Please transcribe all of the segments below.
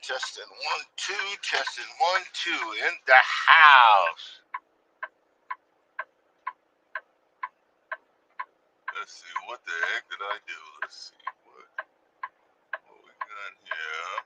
Testing 1, 2, testing 1, 2 in the house. Let's see, what the heck did I do? Let's see what we got here.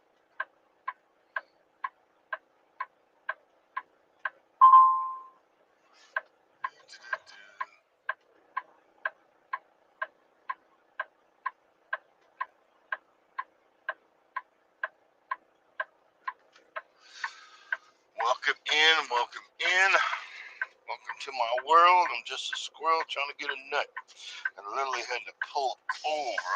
Welcome in, welcome in. Welcome to my world. I'm just a squirrel trying to get a nut. I literally had to pull over.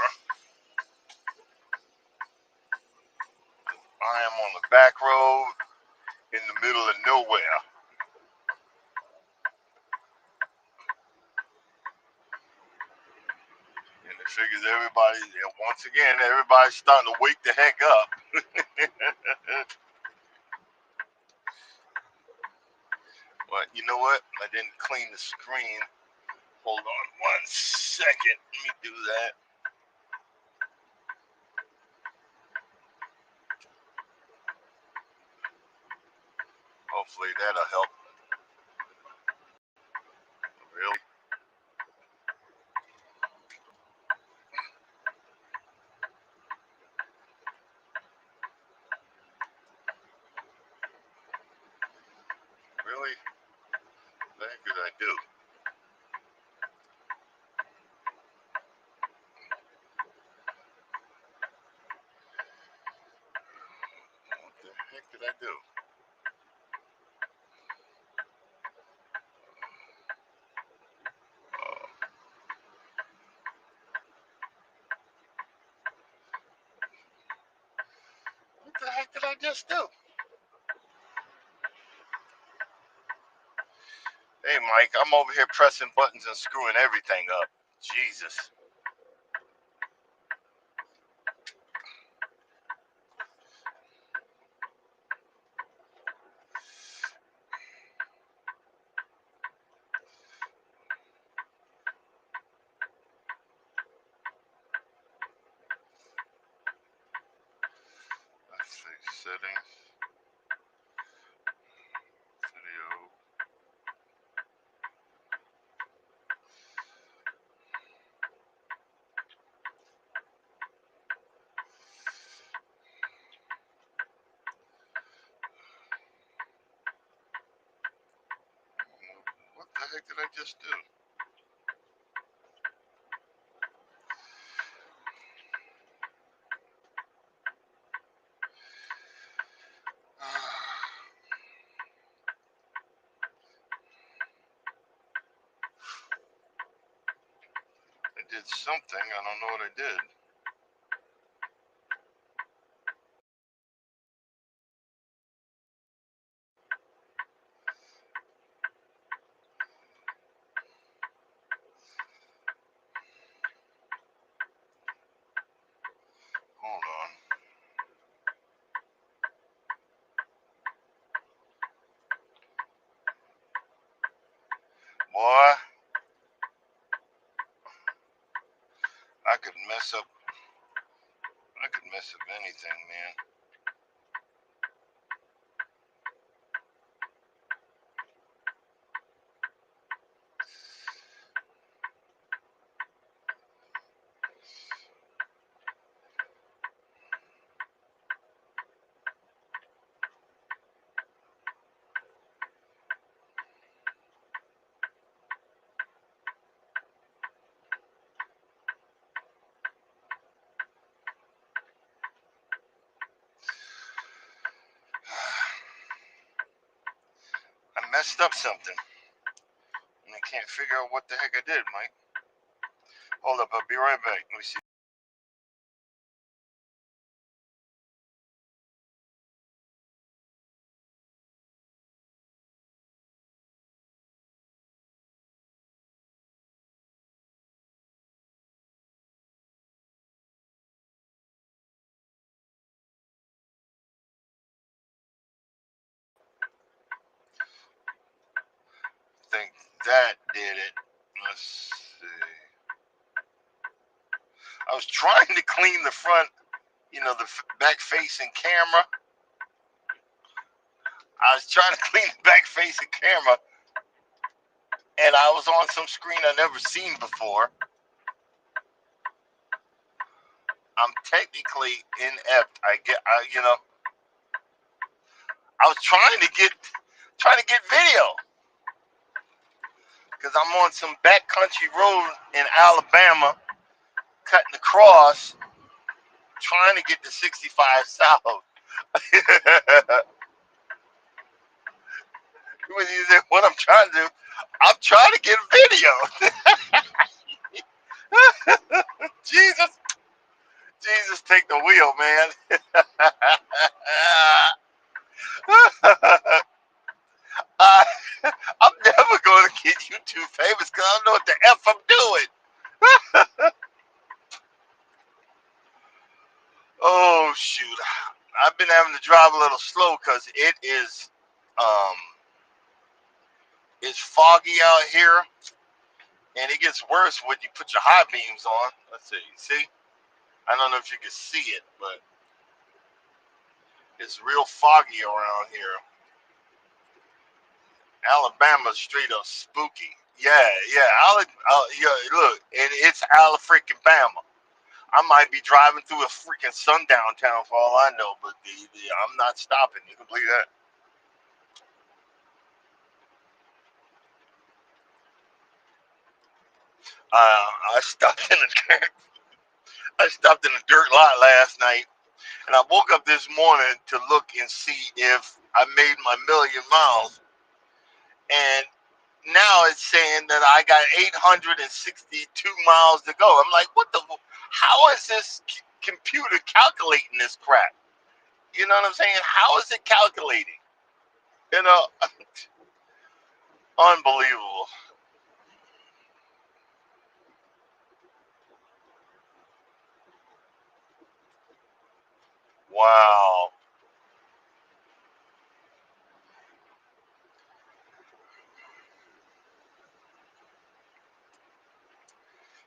I am on the back road in the middle of nowhere. And it figures everybody, once again, everybody's starting to wake the heck up. But you know what? I didn't clean the screen. Hold on 1 second. Let me do that. Hopefully that'll help. Really? Really? What the heck did I do? What the heck did I do? What the heck did I just do? Hey, Mike, I'm over here pressing buttons and screwing everything up. Jesus. Let's see, settings, video. What the heck did I just do? I did something. I don't know what I did. Hold on. Boy, I could mess up anything, man. I messed up something. And I can't figure out what the heck I did, Mike. Hold up, I'll be right back. Let me see. I think that did it. Let's see. I was trying to clean the front, the back facing camera, I was trying to clean the back facing camera, and I was on some screen I never seen before. I'm technically inept. I was trying to get video because I'm on some backcountry road in Alabama, cutting across, trying to get to 65 south. What I'm trying to do, I'm trying to get video. Jesus, Jesus, take the wheel, man. I, I'm never going to get YouTube famous because I don't know what the F I'm doing. Oh, shoot. I've been having to drive a little slow because um, it's foggy out here, and it gets worse when you put your high beams on. Let's see. See? I don't know if you can see it, but it's real foggy around here. Alabama's straight up spooky. Yeah, yeah. Yeah, look, and it's Ala freaking Bama. I might be driving through a freaking sundown town for all I know, but I'm not stopping. You can believe that? I stopped in a I stopped in a dirt lot last night, and I woke up this morning to look and see if I made my million miles, and now it's saying that I got 862 miles to go. I'm like, what the? How is this computer calculating this crap? You know what I'm saying? How is it calculating? You know, unbelievable. Wow.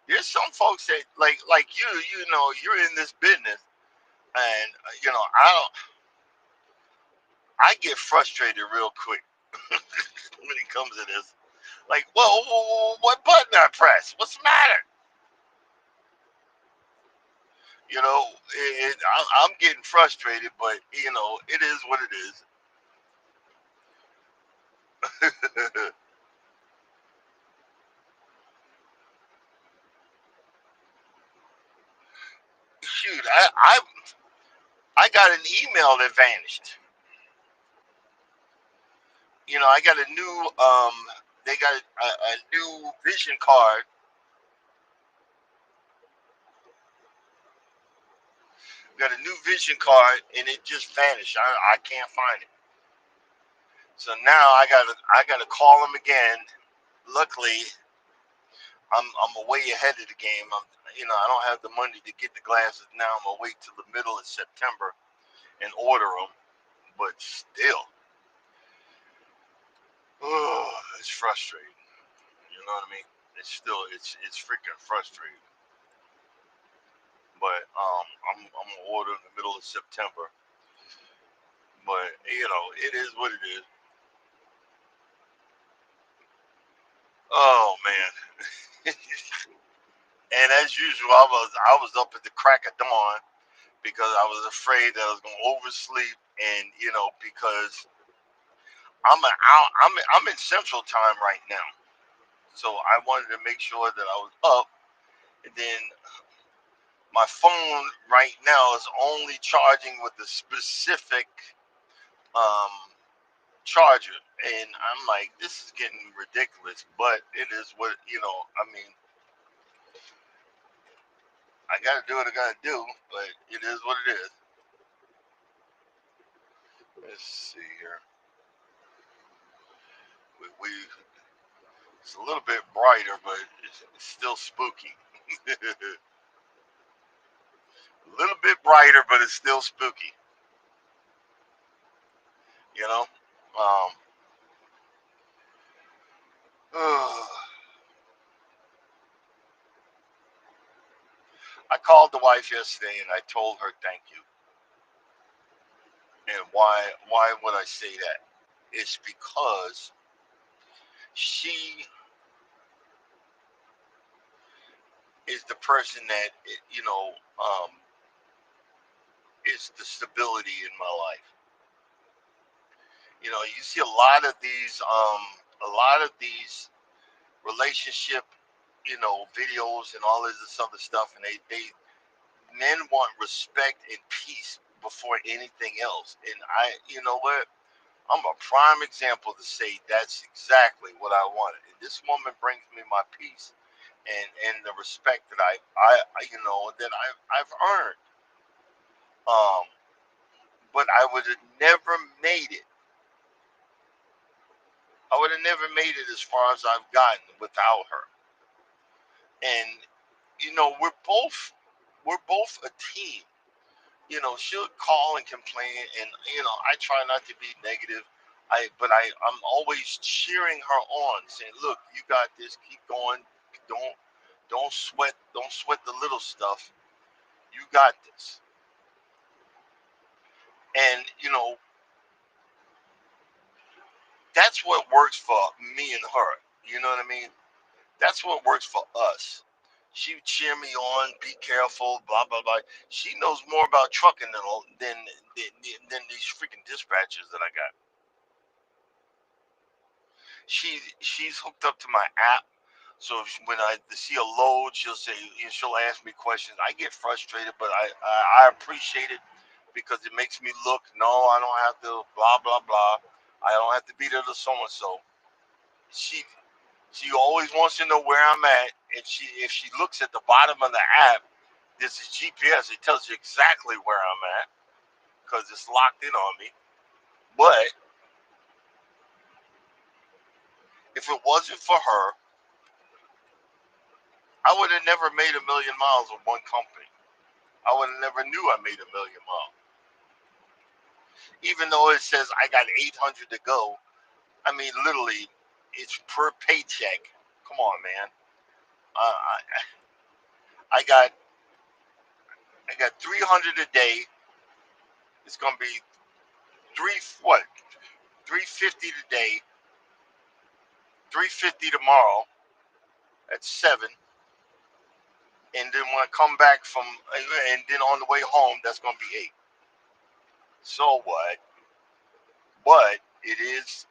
There's some folks that like you know, you're in this business, and I get frustrated real quick when it comes to this. Like, well, what button I press? What's the matter? You know, I'm getting frustrated, but it is what it is. Shoot, I got an email that vanished. I got a new they got a new vision card. Got a new vision card, and it just vanished. I can't find it. So now I gotta call them again. Luckily, I'm way ahead of the game. I don't have the money to get the glasses now. I'm gonna wait till the middle of September and order them. But still, oh, it's frustrating. You know what I mean? It's freaking frustrating. But I'm gonna order in the middle of September. But it is what it is. Oh man. And as usual, I was up at the crack of dawn because I was afraid that I was gonna oversleep, and because I'm in Central Time right now, so I wanted to make sure that I was up. And then my phone right now is only charging with a specific um, charger, and I'm like, this is getting ridiculous. But it is what I mean, I gotta do what I gotta do, but it is what it is. Let's see here. We It's a little bit brighter, but it's still spooky. A little bit brighter, but it's still spooky. You know. Um, I called the wife yesterday and I told her thank you. And why would I say that? It's because she is the person that is the stability in my life. You see a lot of these relationship, videos and all of this other stuff, and they men want respect and peace before anything else. And you know what? I'm a prime example to say that's exactly what I wanted. And this woman brings me my peace and the respect that I've earned. Um, but I would have never made it. I would have never made it as far as I've gotten without her. And we're both a team. She'll call and complain, and I try not to be negative. I'm always cheering her on, saying, "Look, you got this. Keep going. Don't don't sweat the little stuff. You got this." And that's what works for me and her. You know what I mean? That's what works for us. She would cheer me on, be careful, blah blah blah. She knows more about trucking than these freaking dispatchers that I got. She's hooked up to my app, so when I see a load, she'll ask me questions. I get frustrated, but I appreciate it because it makes me look. No, I don't have to blah blah blah. I don't have to be there to so and so. She she always wants to know where I'm at, and if she looks at the bottom of the app, this is GPS. It tells you exactly where I'm at because it's locked in on me. But if it wasn't for her, I would have never made a million miles with one company. I would have never knew I made a million miles. Even though it says I got 800 to go, I mean, literally, it's per paycheck. Come on, man. I got I got 300 a day. It's gonna be three what 350 today, 350 tomorrow at 7, and then when I come back and then on the way home, that's gonna be 8. So what? But it is,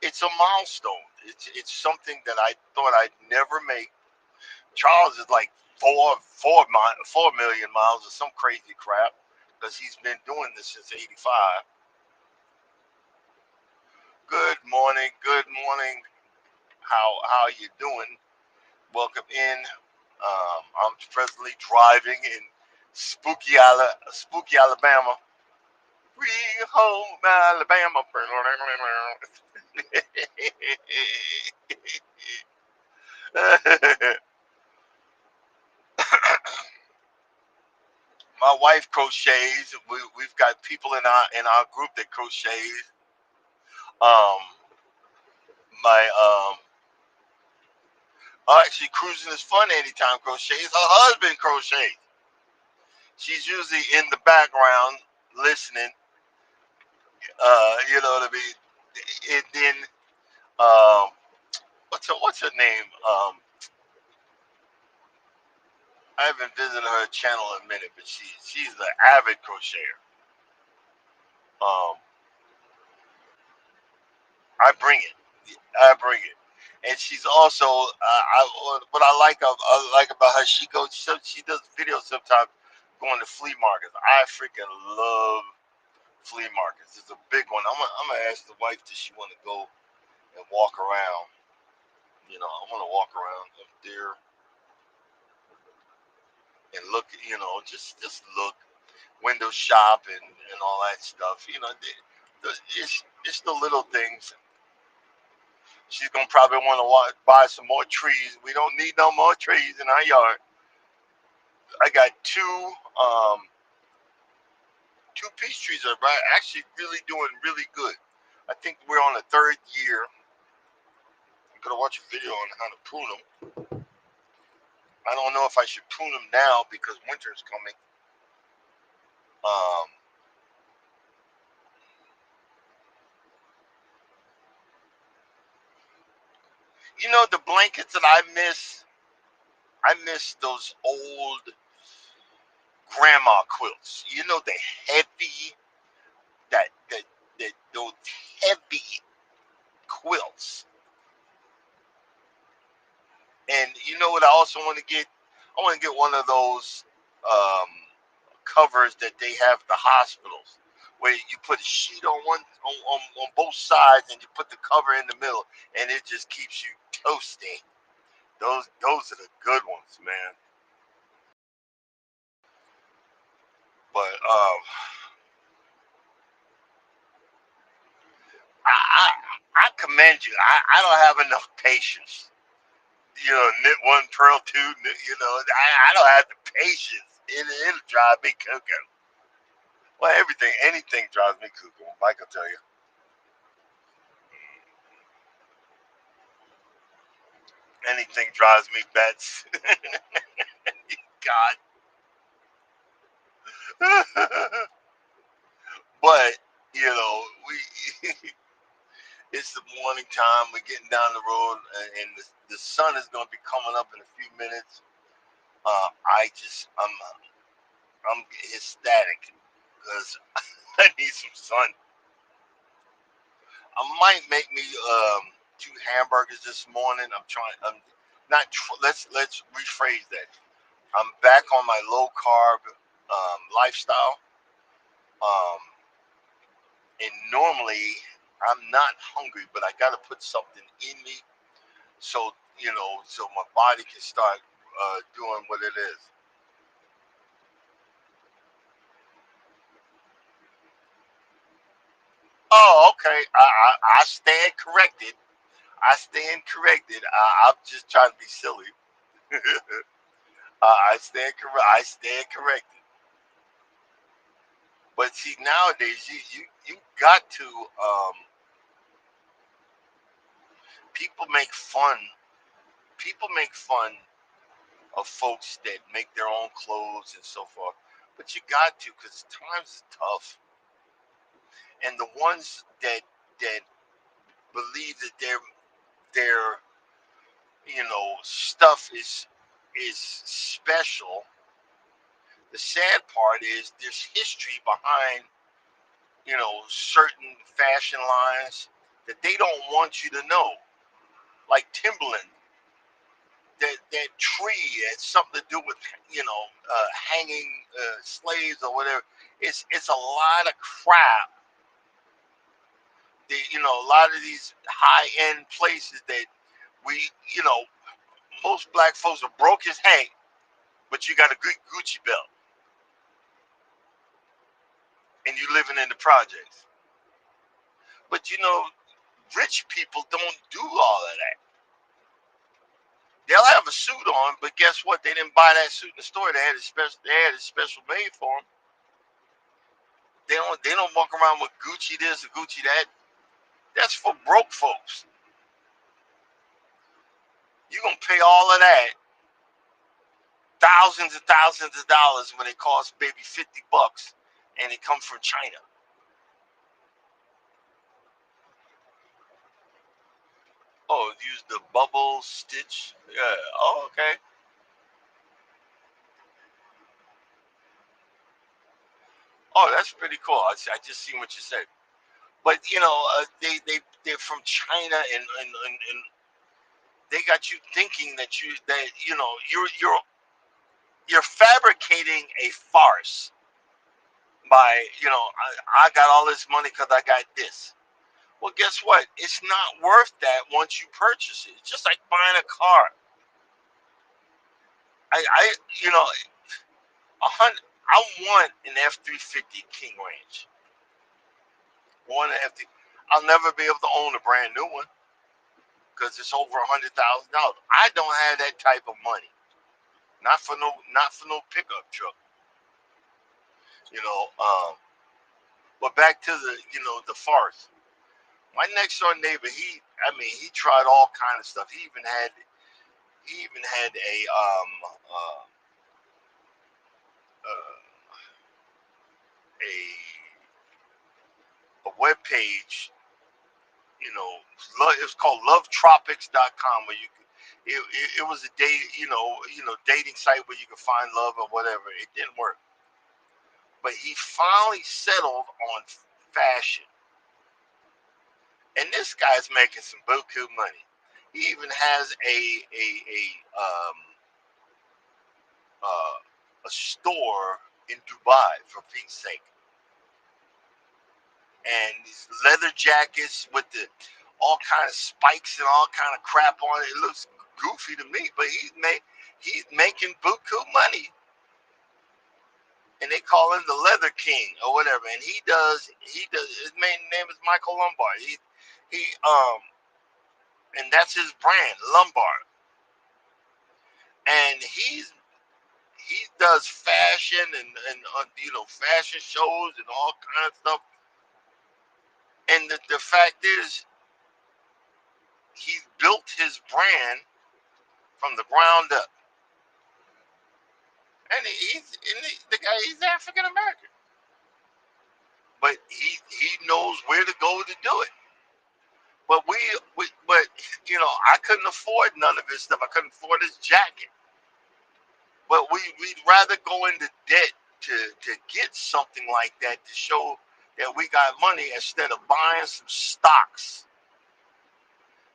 it's a milestone. It's something that I thought I'd never make. Charles is like 4 million miles or some crazy crap because he's been doing this since '85. Good morning, good morning. How you doing? Welcome in. I'm presently driving in spooky Alabama. We home Alabama. My wife crochets. We've got people in our group that crochets. Um, my actually cruising is fun anytime crochets. Her husband crochets. She's usually in the background listening. You know what I mean? And then um, what's her name? I haven't visited her channel in a minute, but she's an avid crocheter. Um, I bring it. I bring it. And she's also what I like about her. She does videos sometimes going to flea markets. I freaking love flea markets. It's a big one. I'm gonna ask the wife does she want to go and walk around. I want to walk around up there and look. Just look, window shop and all that stuff. It's the little things. She's gonna probably want to buy some more trees. We don't need no more trees in our yard. I got two peach trees are actually really doing really good. I think we're on the third year. I'm gonna watch a video on how to prune them. I don't know if I should prune them now because winter's coming. Um, You know the blankets that I miss. I miss those old grandma quilts. You know the heavy that those heavy quilts. And you know what I also want to get? I want to get one of those um, covers that they have at the hospitals, where you put a sheet on on both sides, and you put the cover in the middle, and it just keeps you toasty. Those are the good ones, man. But I commend you. I don't have enough patience. You know, knit one, pearl two. You know, I don't have the patience. It'll drive me cuckoo. Well, anything drives me cuckoo. Mike will tell you. Anything drives me bets. God. But you know, we it's the morning time. We're getting down the road, and the sun is going to be coming up in a few minutes. I'm ecstatic because I need some sun. I might make me two hamburgers this morning. I'm trying. I'm not. Let's rephrase that. I'm back on my low carb lifestyle. Um, and normally I'm not hungry, but I got to put something in me so so my body can start doing what it is. Oh, okay. I stand corrected. I stand corrected. I'm just trying to be silly. I stand corrected. But see, nowadays you got to people make fun. People make fun of folks that make their own clothes and so forth. But you got to, because times is tough, and the ones that believe that their stuff is special. The sad part is there's history behind certain fashion lines that they don't want you to know, like Timberland. That tree has something to do with hanging slaves or whatever. It's a lot of crap. A lot of these high end places that we most black folks are broke as heck, but you got a good Gucci belt and you living in the projects. But rich people don't do all of that. They'll have a suit on, but guess what? They didn't buy that suit in the store. They had it special. They had it special made for them. They don't walk around with Gucci this or Gucci that. That's for broke folks. You gonna pay all of that, thousands and thousands of dollars when it costs maybe $50, and it comes from China. Oh, use the bubble stitch. Yeah. Oh, okay. Oh, that's pretty cool. I just seen what you said. But they're from China, and they got you thinking that you're fabricating a farce by I got all this money because I got this. Well, guess what? It's not worth that once you purchase it. It's just like buying a car. I a hundred. I want an F-350 King Range. One F. I'll never be able to own a brand new one because it's over $100,000. I don't have that type of money. Not for no pickup truck. You know. But back to the farce. My next door neighbor, he tried all kind of stuff. He even had uh, a web page you know, it was called lovetropics.com, where you could, it was a date, dating site where you could find love or whatever. It didn't work. But he finally settled on fashion. And this guy's making some buku money. He even has uh, a store in Dubai, for Pete's sake. And these leather jackets with the all kind of spikes and all kind of crap on it. It looks goofy to me, but he's making buku money. And they call him the Leather King or whatever. And he does his main name is Michael Lombard. He and that's his brand, Lombard. And he does fashion and fashion shows and all kind of stuff. And the fact is, he's built his brand from the ground up. And the guy, he's African American, but he knows where to go to do it. But but I couldn't afford none of his stuff. I couldn't afford his jacket. But we'd rather go into debt to get something like that to show that we got money instead of buying some stocks,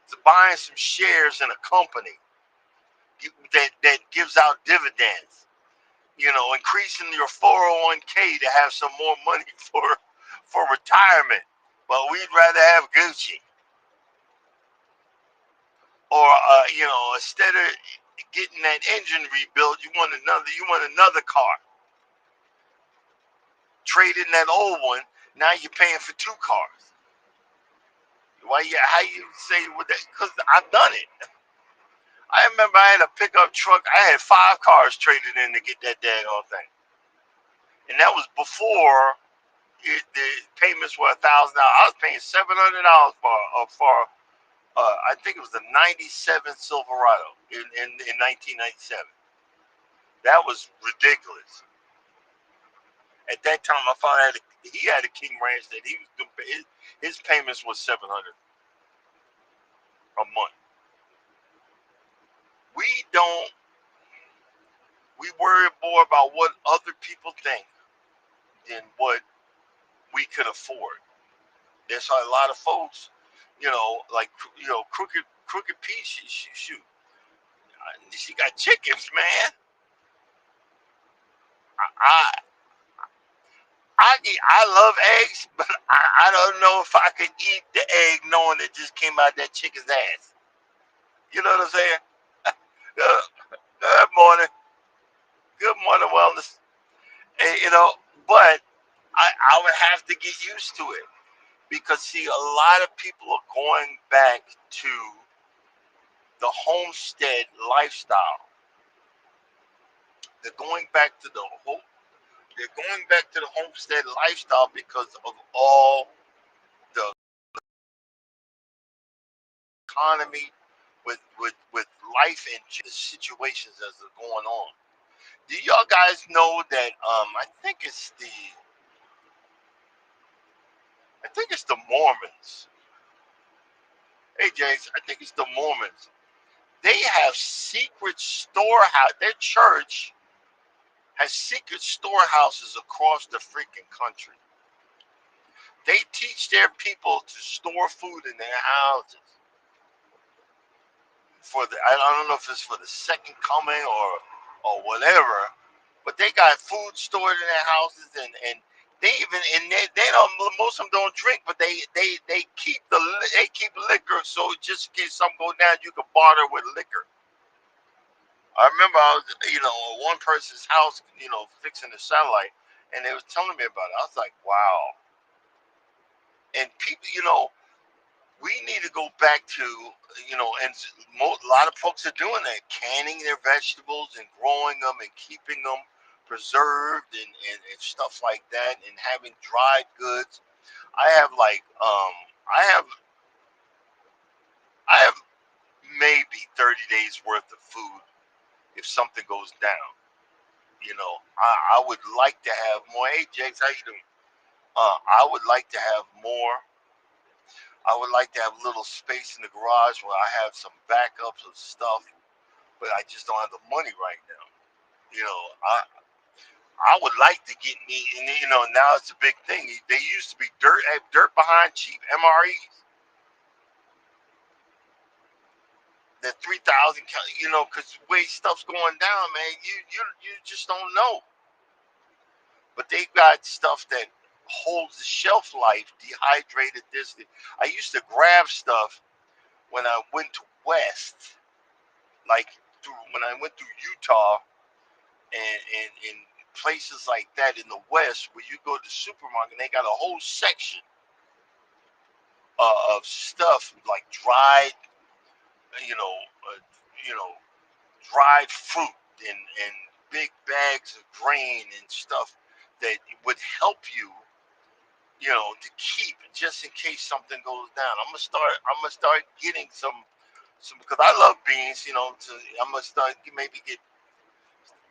to buying some shares in a company that gives out dividends. Increasing your 401k to have some more money for retirement. Well, we'd rather have Gucci, or instead of getting that engine rebuilt, you want another car. Trading that old one, now you're paying for two cars. How you say with that? Because I've done it. I remember I had a pickup truck. I had 5 cars traded in to get that daggone thing, and that was before the payments were $1,000. I was paying $700 for I think it was the '97 Silverado in 1997. That was ridiculous. At that time, my father he had a King Ranch that his payments was $700 a month. We don't. We worry more about what other people think than what we could afford. There's a lot of folks, like Crooked Pete. Shoot, she got chickens, man. I I love eggs, but I don't know if I could eat the egg knowing it just came out that chicken's ass. You know what I'm saying? Good morning. Good morning, wellness. And, but I would have to get used to it because, see, a lot of people are going back to the homestead lifestyle. They're going back to the whole. They're going back to the homestead lifestyle because of all the economy with life and the situations as are going on. Do y'all guys know that I think it's the Mormons. Hey James, I think it's the Mormons. They have secret storehouse. Their church has secret storehouses across the freaking country. They teach their people to store food in their houses I don't know if it's for the second coming or whatever, but they got food stored in their houses and they even they don't, most of them don't drink, but they keep liquor, so just in case something go down, you can barter with liquor. I remember I was one person's house, fixing the satellite, and they was telling me about it. I was like, wow. And people, we need to go back to, and a lot of folks are doing that, canning their vegetables and growing them and keeping them preserved and stuff like that, and having dried goods. I have like, I have maybe 30 days worth of food if something goes down. I would like to have more. Hey, Jakes, how you doing? I would like to have more, I would like to have a little space in the garage where I have some backups of stuff, but I just don't have the money right now. You know, I would like to get me, and now it's a big thing. They used to be dirt behind cheap MREs. The 3,000, because the way stuff's going down, man, you just don't know. But they got stuff that holds the shelf life, dehydrated this. I used to grab stuff when I went to West, like when I went through Utah and places like that in the West, where you go to the supermarket, and they got a whole section of stuff like dried, you know, uh, you know, dried fruit and big bags of grain and stuff that would help you, to keep just in case something goes down. I'm gonna start getting some because I love beans. I'm gonna start maybe get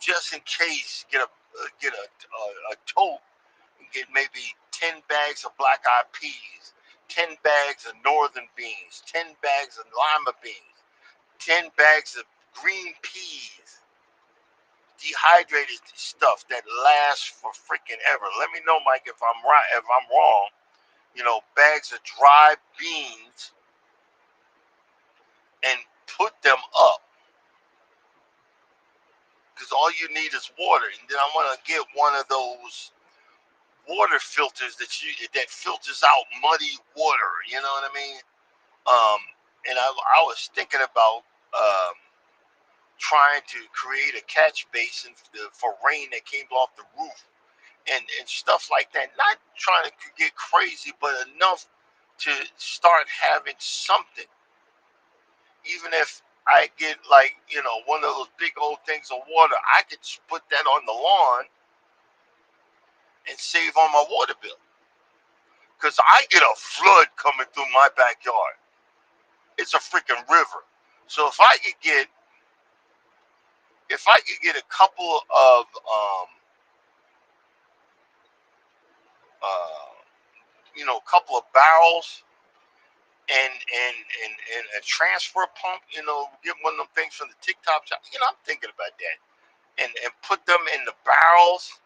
just in case get a tote and get maybe 10 bags of black eyed peas, 10 bags of northern beans, 10 bags of lima beans, 10 bags of green peas, dehydrated stuff that lasts for freaking ever. Let me know, Mike, if I'm right, if I'm wrong. Bags of dry beans and put them up because all you need is water. And then I want to get one of those water filters that filters out muddy water. You know what I mean? Um, and I was thinking about trying to create a catch basin for rain that came off the roof and stuff like that. Not trying to get crazy, but enough to start having something. Even if I get like, one of those big old things of water, I could just put that on the lawn and save on my water bill. Because I get a flood coming through my backyard. It's a freaking river. So if I could get a couple of uh, couple of barrels and a transfer pump, get one of them things from the TikTok shop. I'm thinking about that. And put them in the barrels.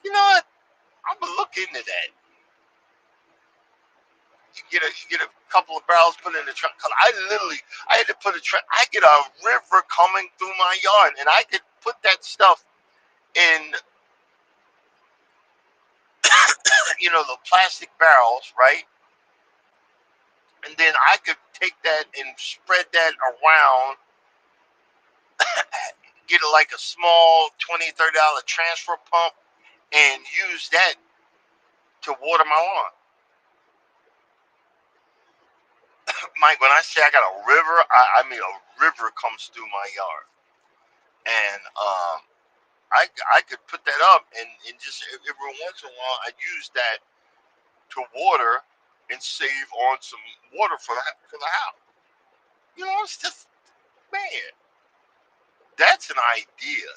You know what? I'm gonna look into that. You get a couple of barrels put in the truck. Cause I had to put a truck. I get a river coming through my yard, and I could put that stuff in, the plastic barrels, right? And then I could take that and spread that around, get like a small $20-$30 transfer pump, and use that to water my lawn. Mike, when I say I got a river, I mean a river comes through my yard, and I could put that up and just every once in a while I use that to water and save on some water for the house. It's just, man, that's an idea.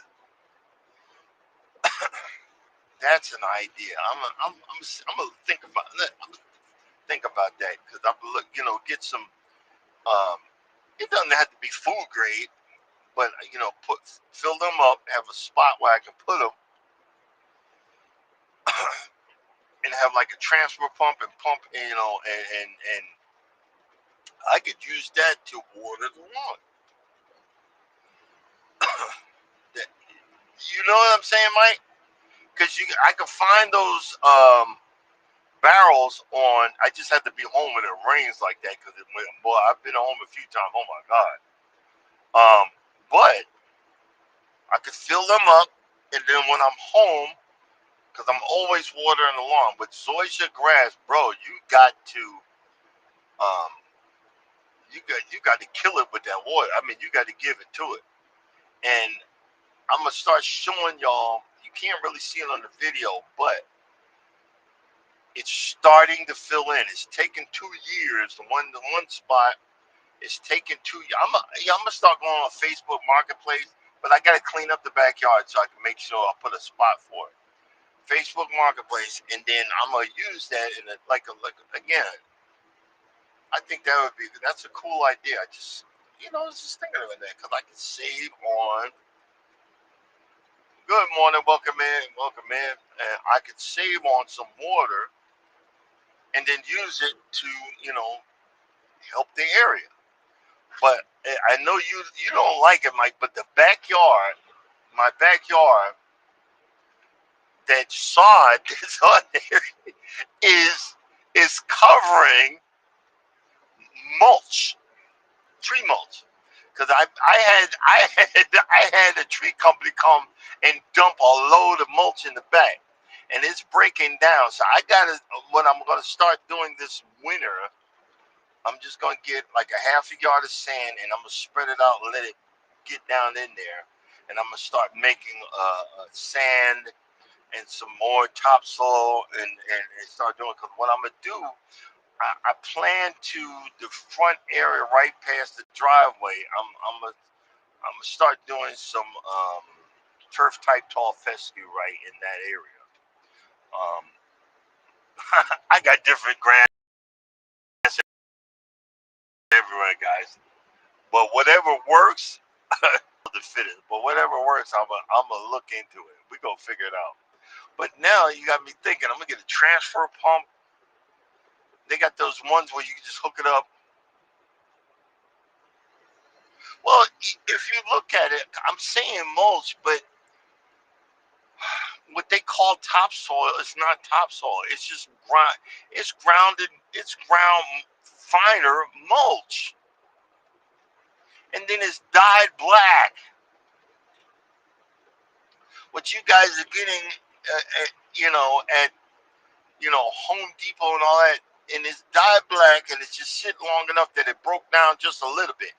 That's an idea. I'm gonna think about that. Think about that because I'm look, get some. Um, it doesn't have to be food grade, but fill them up, have a spot where I can put them, and have like a transfer pump and pump, and I could use that to water the lawn. That, you know what I'm saying, Mike? Because I can find those barrels on. I just have to be home when it rains like that. Because boy, I've been home a few times. Oh my god. But I could fill them up, and then when I'm home, because I'm always watering the lawn with zoysia grass, bro. Um, you got to kill it with that water. I mean, you got to give it to it. And I'm gonna start showing y'all. You can't really see it on the video, but it's starting to fill in. It's taken 2 years. The one spot is taking 2 years. I'm gonna start going on Facebook Marketplace, but I gotta clean up the backyard so I can make sure I put a spot for it. Facebook Marketplace, and then I'm gonna use that in like again. I think that's a cool idea. I just I was just thinking of it because I can save on. Good morning, welcome in, welcome in. And I could save on some water and then use it to help the area. But I know you don't like it, Mike. But the backyard, my backyard, that sod that's on there is is covering mulch, tree mulch. Because I had a tree company come and dump a load of mulch in the back, and it's breaking down. So I gotta what I'm gonna start doing this winter. I'm just gonna get like a half a yard of sand, and I'm gonna spread it out and let it get down in there, and I'm gonna start making sand and some more topsoil and start doing. Because what I'm gonna do, I plan to the front area right past the driveway. I'm gonna start doing some turf type tall fescue right in that area. Um, I got different grass everywhere, guys. But whatever works, the fittest. But whatever works, I'm gonna look into it. We gonna figure it out. But now you got me thinking. I'm gonna get a transfer pump. They got those ones where you can just hook it up. Well, if you look at it, I'm saying mulch, but what they call topsoil is not topsoil. It's just ground. It's grounded. It's ground finer mulch, and then it's dyed black. What you guys are getting, at Home Depot and all that, and it's dyed black, and it's just sitting long enough that it broke down just a little bit.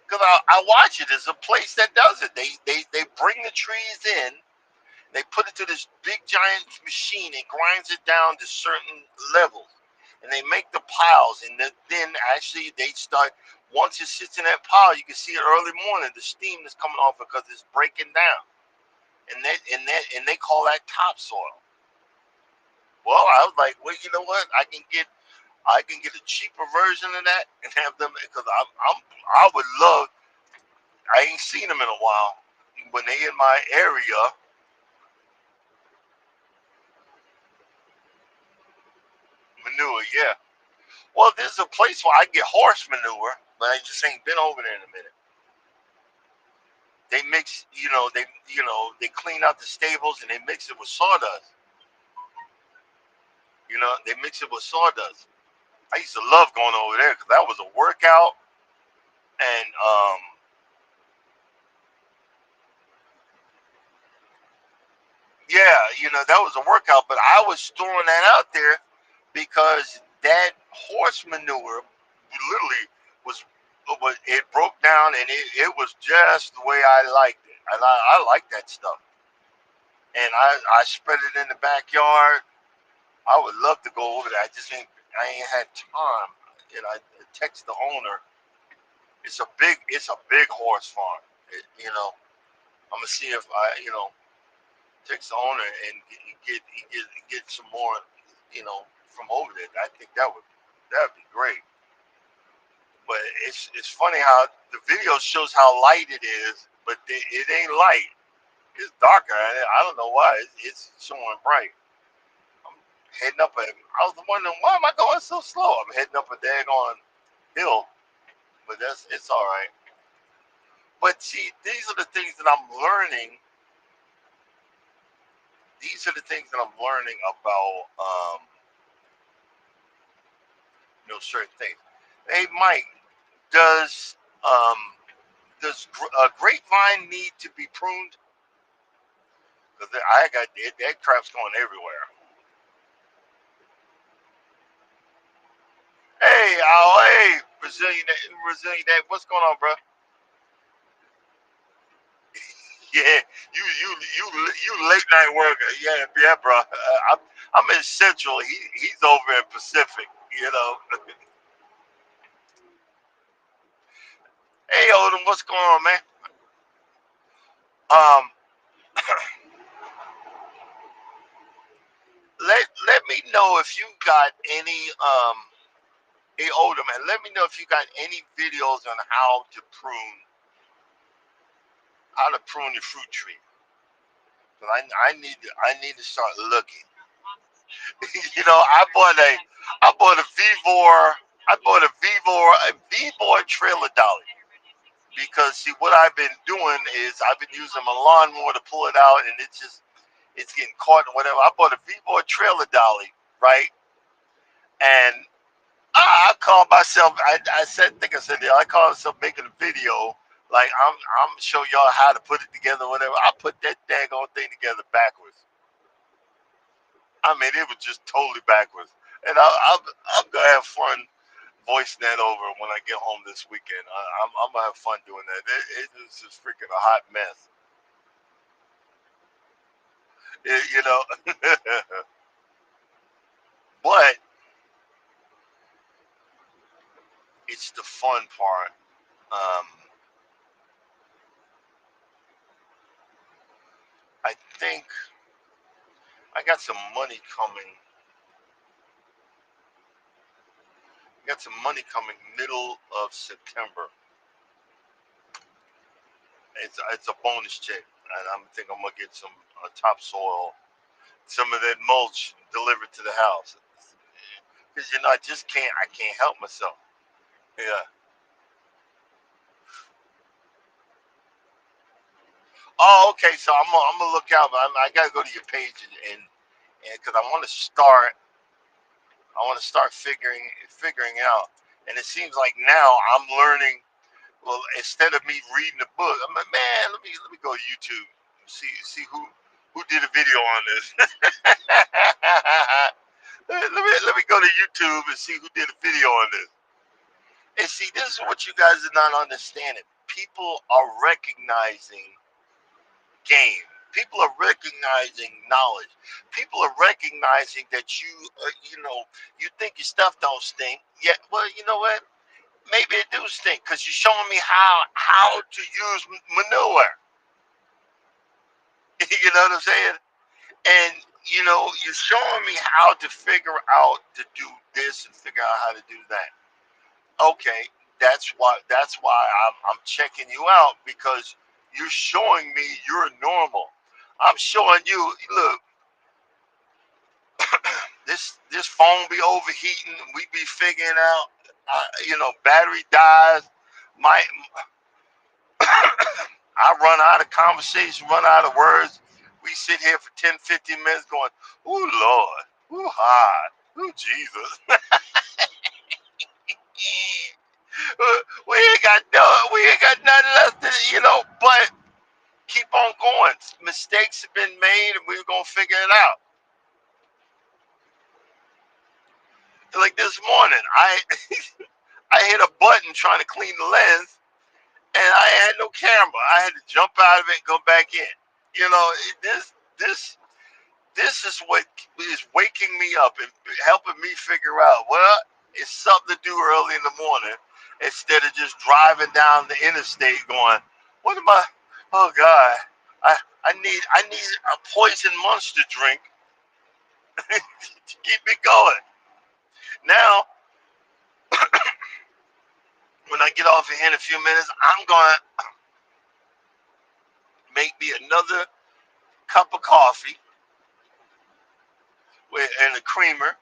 Because I watch it. There's a place that does it. They bring the trees in. They put it to this big giant machine. It grinds it down to certain levels, and they make the piles. And then actually they start. Once it sits in that pile, you can see it early morning. The steam is coming off because it's breaking down, and they call that topsoil. Well, I was like, well, you know what? I can get a cheaper version of that and have them because I would love. I ain't seen them in a while. When they in my area, manure, yeah. Well, there's a place where I get horse manure, but I just ain't been over there in a minute. They mix, they clean out the stables and they mix it with sawdust. They mix it with sawdust. I used to love going over there because that was a workout, and yeah, that was a workout. But I was throwing that out there because that horse manure literally was it broke down and it was just the way I liked it. And I like that stuff. And I spread it in the backyard. I would love to go over there. I ain't had time. And I text the owner. It's a big horse farm. I'm gonna see if I text the owner and get some more from over there. I think that'd be great. But it's funny how the video shows how light it is, but it ain't light. It's darker. I don't know why. It's showing bright. I'm heading up I was wondering why am I going so slow? I'm heading up a daggone hill, but it's all right. But see, these are the things that I'm learning. These are the things that I'm learning about certain things. Hey, Mike, does um a grapevine need to be pruned? Because I got that crap's going everywhere. Hey, hey, Brazilian, what's going on, bro? Yeah, you late night worker. Yeah, yeah, bro. I'm in Central. He's over in Pacific. You know. Hey, Odom, what's going on, man? Um, let let me know if you got any hey older man, let me know if you got any videos on how to prune your fruit tree. But I need to start looking. I bought a Vivor trailer dolly because see what I've been doing is I've been using my lawnmower to pull it out and it's getting caught and whatever. I bought a Vivor trailer dolly, right? And I call myself. I said, yeah, I call myself making a video. Like I'm show y'all how to put it together, whatever. I put that daggone thing together backwards. I mean, it was just totally backwards. And I'm gonna have fun voicing that over when I get home this weekend. I'm gonna have fun doing that. It is just freaking a hot mess, you know. But it's the fun part. Um, I think I got some money coming. Got some money coming middle of September. It's a bonus check, and I'm think I'm gonna get some topsoil, some of that mulch delivered to the house. Because I can't help myself. Yeah. Oh, okay. So I'm gonna look out. I gotta go to your page and because I want to start figuring out. And it seems like now I'm learning. Well, instead of me reading the book, I'm like, man, let me go to YouTube, see who did a video on this. Let me go to YouTube and see who did a video on this. And see, this is what you guys are not understanding. People are recognizing game. People are recognizing knowledge. People are recognizing that you think your stuff don't stink. Yeah, well, you know what? Maybe it do stink because you're showing me how to use manure. You know what I'm saying? And you're showing me how to figure out to do this and figure out how to do that. Okay, that's why I'm checking you out because you're showing me you're normal. I'm showing you, look, this phone be overheating. We be figuring out, battery dies. My I run out of conversation, run out of words. We sit here for 10, 15 minutes going, "Ooh Lord, ooh hard, ooh Jesus." We ain't got nothing left to, but keep on going. Mistakes have been made, and we're gonna figure it out. Like this morning, I hit a button trying to clean the lens, and I had no camera. I had to jump out of it and go back in. You know, this this is what is waking me up and helping me figure out, well, it's something to do early in the morning instead of just driving down the interstate going, what am I? Oh God, I I need a poison monster drink to keep me going. Now, when I get off of here in a few minutes, I'm gonna make me another cup of coffee and a creamer.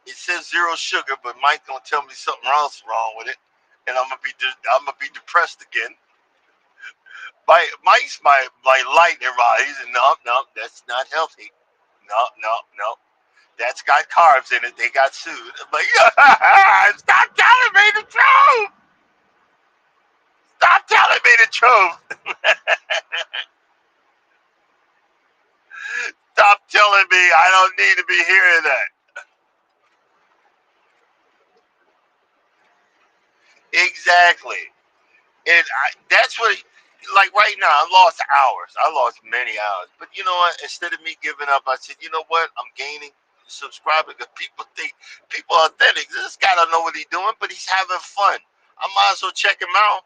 It says zero sugar, but Mike's gonna tell me something else wrong with it, and I'm gonna be depressed again. Mike's my light rod. He said, no, no, that's not healthy. No, no, no. That's got carbs in it. They got sued. I'm like, stop telling me the truth. Stop telling me the truth. Stop telling me I don't need to be hearing that. Exactly. And that's what, like right now, I lost hours. I lost many hours. But you know what? Instead of me giving up, I said, you know what? I'm gaining subscribers because people are authentic. This guy don't know what he's doing, but he's having fun. I might as well check him out.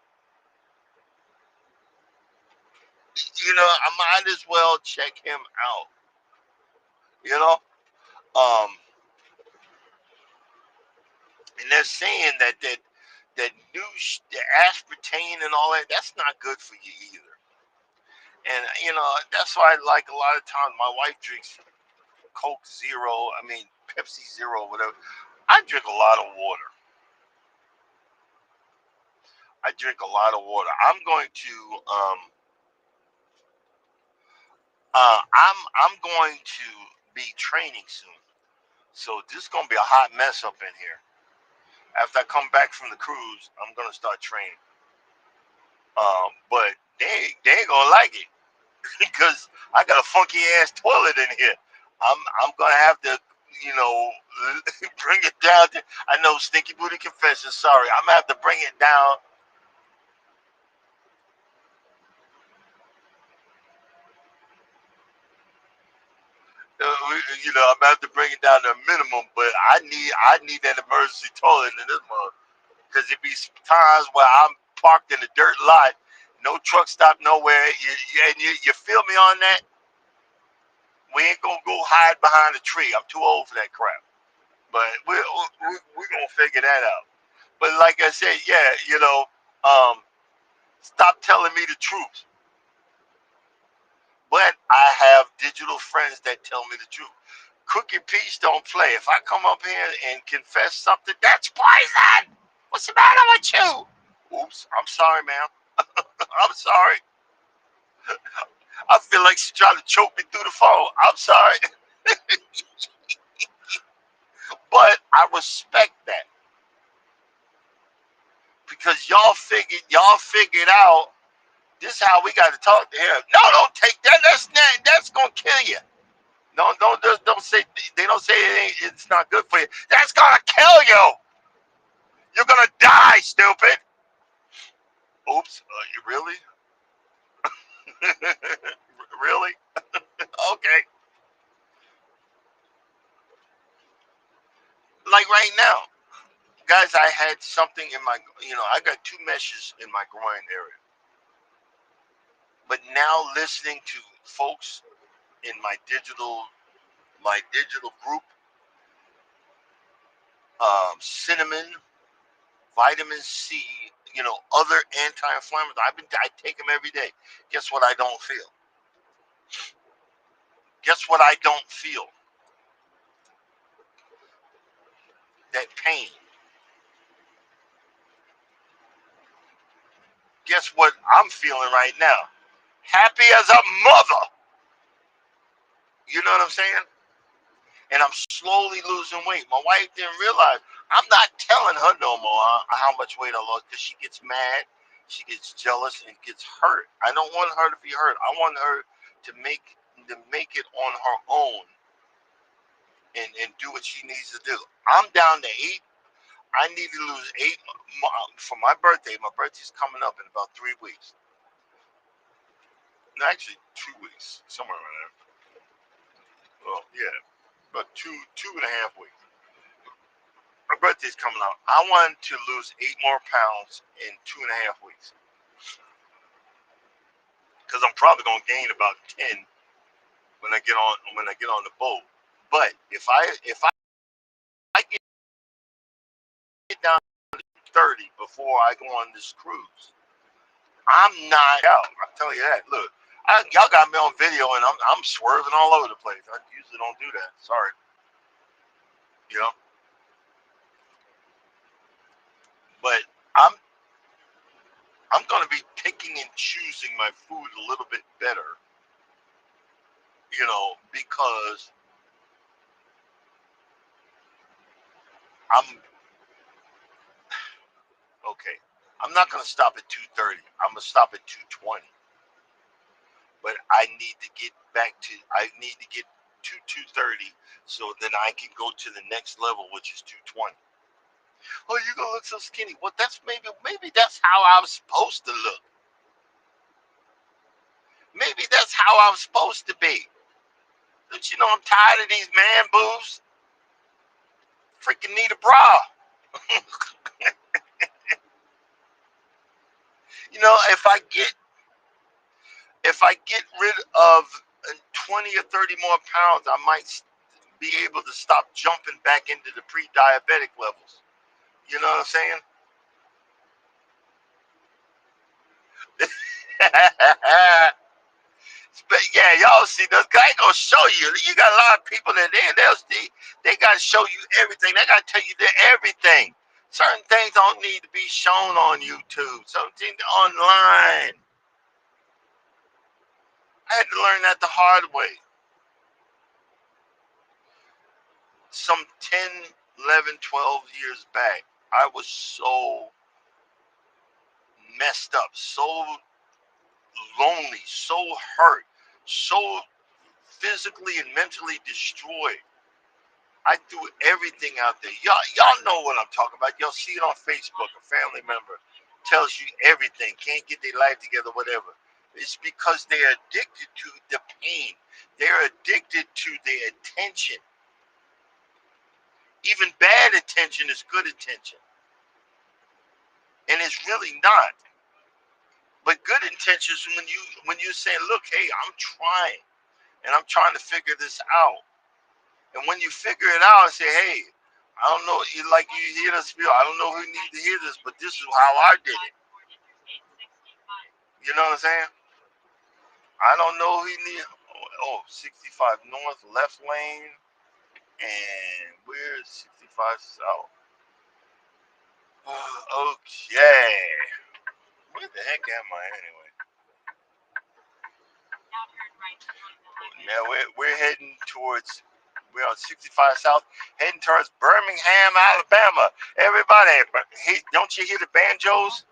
I might as well check him out. You know? Um, and they're saying that the aspartame and all that, that's not good for you either. And that's why, like, a lot of times my wife drinks Coke Zero, I mean Pepsi Zero, whatever. I drink a lot of water. I drink a lot of water. I'm going to be training soon. So this is gonna be a hot mess up in here. After I come back from the cruise, I'm gonna start training. But they ain't gonna like it because I got a funky ass toilet in here. I'm gonna have to, you know, bring it down to. I know, Stinky Booty Confession. Sorry, I'm gonna have to bring it down. I'm gonna have to bring it down to a minimum. But I need that emergency toilet in this month because it be times where I'm parked in a dirt lot, no truck stop nowhere. You feel me on that? We ain't gonna go hide behind a tree. I'm too old for that crap. But we're gonna figure that out. But like I said, yeah, um, stop telling me the truth. But I have digital friends that tell me the truth. Cookie Peach don't play. If I come up here and confess something, that's poison. What's the matter with you? Oops, I'm sorry, ma'am. I'm sorry. I feel like she's trying to choke me through the phone. I'm sorry. But I respect that because y'all figured out this is how we got to talk to him. No, don't take that. That's gonna kill you. No, don't say they don't say it's not good for you. That's gonna kill you. You're gonna die, stupid. Oops. You really? Really? Okay. Like right now, guys, I had something in my. I got two meshes in my groin area. But now listening to folks in my digital group, cinnamon, vitamin C, other anti-inflammatory. I take them every day. Guess what? I don't feel. Guess what? I don't feel that pain. Guess what? I'm feeling right now. Happy as a mother. You know what I'm saying? And I'm slowly losing weight. My wife didn't realize. I'm not telling her no more how much weight I lost because she gets mad, she gets jealous, and gets hurt. I don't want her to be hurt. I want her to make it on her own and do what she needs to do. I'm down to 8. I need to lose 8 for my birthday. My birthday's coming up in about 3 weeks. No, actually, 2 weeks, somewhere around there. Well, yeah, about two and a half weeks. My birthday's coming up. I want to lose 8 more pounds in 2.5 weeks because I'm probably gonna gain about 10 when I get on the boat. But if I get down to 30 before I go on this cruise, I'm not out. I tell you that. Look, y'all got me on video and I'm swerving all over the place. I usually don't do that. Sorry, you know. But I'm I'm gonna be picking and choosing my food a little bit better, because I'm okay. I'm not gonna stop at 2:30. I'm gonna stop at 2:20. But I need to get to 2:30 so then I can go to the next level, which is 2:20. Oh, you're gonna look so skinny. Well, maybe that's how I'm supposed to look. Maybe that's how I'm supposed to be. Don't you know I'm tired of these man boobs? Freaking need a bra. If I get rid of 20 or 30 more pounds, I might be able to stop jumping back into the pre-diabetic levels. You know what I'm saying? But yeah, y'all see, this guy gonna show you. You got a lot of people that they'll see. They gotta show you everything. They gotta tell you everything. Certain things don't need to be shown on YouTube. Something online. I had to learn that the hard way. Some 10, 11, 12 years back, I was so messed up, so lonely, so hurt, so physically and mentally destroyed. I threw everything out there. Y'all know what I'm talking about. Y'all see it on Facebook. A family member tells you everything, can't get their life together, whatever. It's because they're addicted to the pain. They're addicted to the attention. Even bad attention is good attention. And it's really not. But good intentions when you say, look, hey, I'm trying and I'm trying to figure this out. And when you figure it out and say, hey, I don't know, like you hear this feel, I don't know who needs to hear this, but this is how I did it. You know what I'm saying? I don't know who needs. Oh, 65 north, left lane, and where's 65 south? Okay. Where the heck am I anyway? Now we're heading towards. We're on 65 South, heading towards Birmingham, Alabama. Everybody, don't you hear the banjos?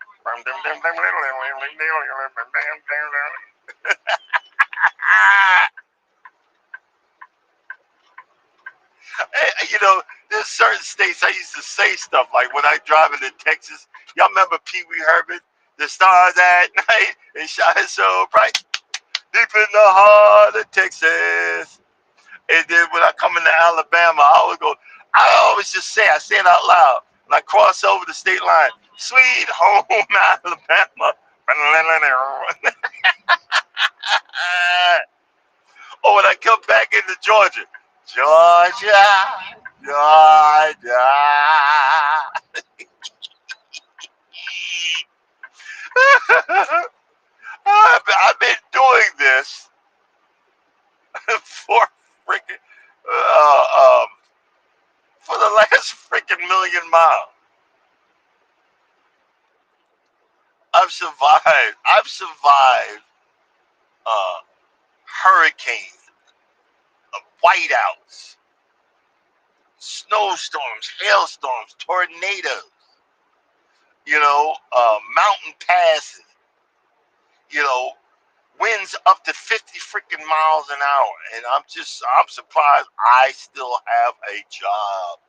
You know, there's certain states I used to say stuff like when I drive into Texas. Y'all remember Pee Wee Herman? The stars at night and shine so bright, deep in the heart of Texas. And then when I come into Alabama, I always go. I always just I say it out loud. When I cross over the state line, sweet home Alabama. Or when I come back into Georgia, Georgia, Georgia. I've been doing this for freaking uh, um, for the last freaking million miles. I've survived. I've survived uh, hurricanes, whiteouts, snowstorms, hailstorms, tornadoes. Mountain passes. You know, winds up to 50 freaking miles an hour, and I'm surprised I still have a job.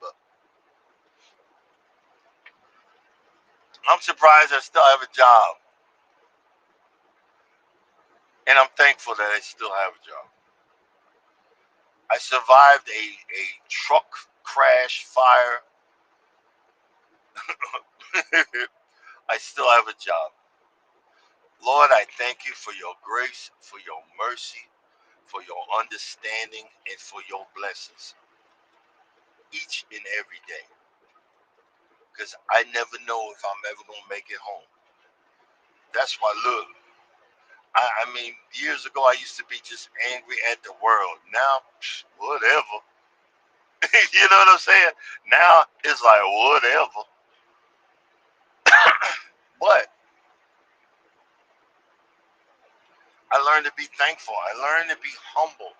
I'm surprised I still have a job, and I'm thankful that I still have a job. I survived a truck crash fire. I still have a job. Lord, I thank you for your grace, for your mercy, for your understanding, and for your blessings each and every day. Because I never know if I'm ever going to make it home. That's why, look, I mean, years ago, I used to be just angry at the world. Now, whatever. You know what I'm saying? Now, it's like, whatever. But I learned to be thankful. I learned to be humble.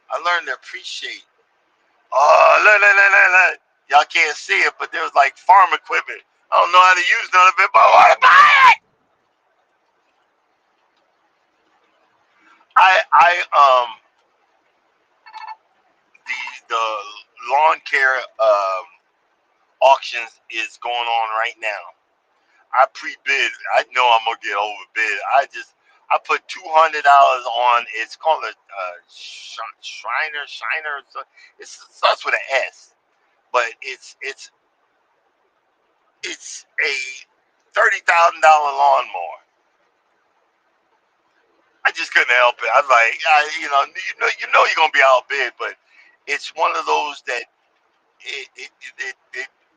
I learned to appreciate. Oh, look. Y'all can't see it, but there was like farm equipment. I don't know how to use none of it, but I want to buy it. I the lawn care auctions is going on right now. I pre-bid. I know I'm gonna get overbid. I put $200 on. It's called a Shiner. So it starts with an S, but it's a $30,000 lawnmower. I just couldn't help it. I was like, you're gonna be outbid, but It's one of those that it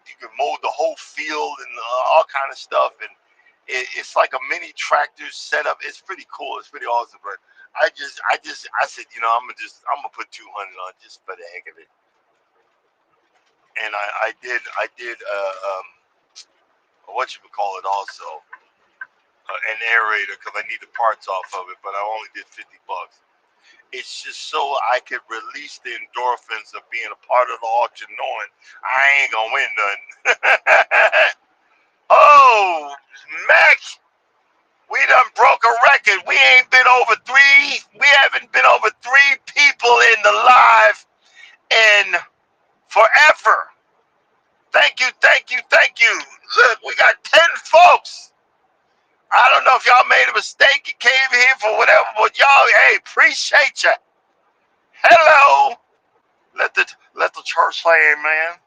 you can mold the whole field and all kind of stuff, and it's like a mini tractor setup. It's pretty cool. It's pretty awesome. But I said, I'm gonna put 200 on just for the heck of it, and I did what you would call it also an aerator because I need the parts off of it, but I only did $50. It's just so I could release the endorphins of being a part of the auction, knowing I ain't gonna win nothing. Oh, Mac, we done broke a record. We ain't been over three. We haven't been over three people in the live in forever. Thank you, thank you, thank you. Look, we got 10 folks. I don't know if y'all made a mistake and came here for whatever, but y'all, hey, appreciate you. Hello. Let the church say amen.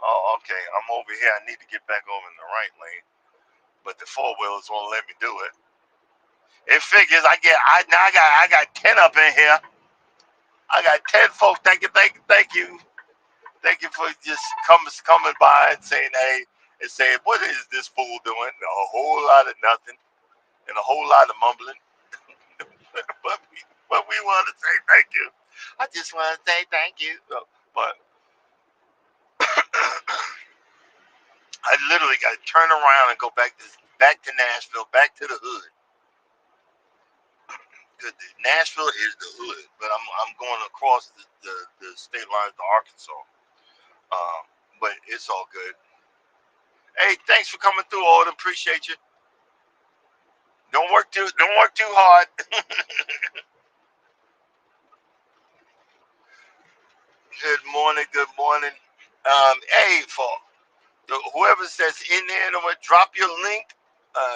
Oh, okay. I'm over here. I need to get back over in the right lane, but the four wheelers won't let me do it. It figures I got 10 up in here. I got 10 folks. Thank you, thank you, thank you. Thank you for just coming by and saying hey and saying what is this fool doing? A whole lot of nothing and a whole lot of mumbling. but we want to say thank you. I just want to say thank you. But I literally got to turn around and go back to Nashville, back to the hood. Nashville is the hood, but I'm going across the state lines to Arkansas. Um, but it's all good. Hey, thanks for coming through, Alden. Appreciate you. Don't work too hard. Good morning. Good morning. Hey, for whoever says in there, I'm gonna drop your link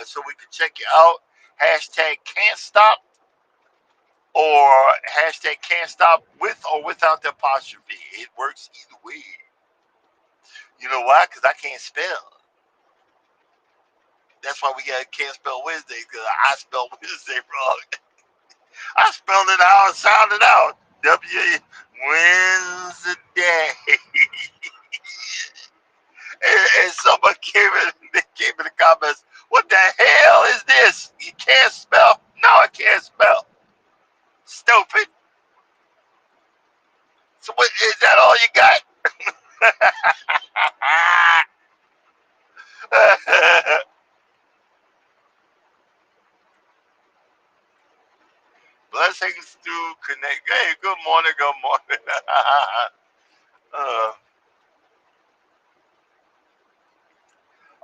so we can check you out. Hashtag can't stop or hashtag can't stop with or without the apostrophe. It works either way. You know why? Because I can't spell. That's why we got can't spell Wednesday because I spelled Wednesday wrong. I spelled it how I sounded out. Wednesday. and someone came in the comments. What the hell is this? You can't spell? No, I can't spell. Stupid. So what is that all you got? Blessings to connect. Hey, good morning, good morning. uh,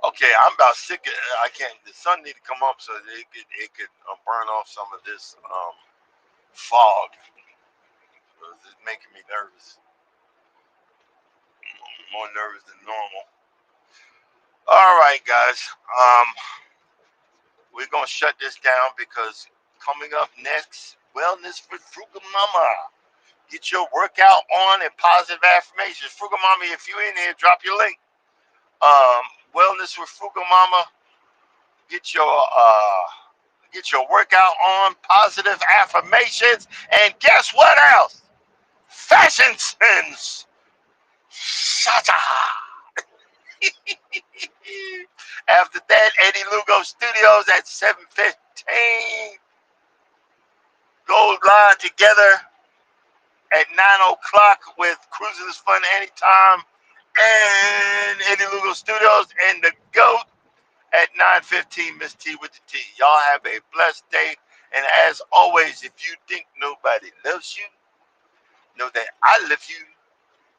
okay, I'm about sick. I can't. The sun need to come up so that it could burn off some of this fog. It's making me nervous, more nervous than normal. All right, guys. Um, we're gonna shut this down because coming up next, wellness with Frugal Mama. Get your workout on and positive affirmations. Frugal Mama, if you're in here, drop your link. Um, wellness with Frugal Mama. Get your workout on, positive affirmations, and guess what else? Fashion sense. Shata. After that, Eddie Lugo Studios at 7:15. Go live together at 9 o'clock with Cruising is Fun Anytime and Eddie Lugo Studios and the GOAT at 9:15. Miss T with the T. Y'all have a blessed day. And as always, if you think nobody loves you, know that I love you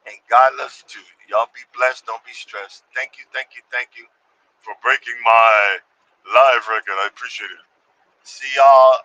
and God loves you too. Y'all be blessed. Don't be stressed. Thank you, thank you, thank you for breaking my live record. I appreciate it. See y'all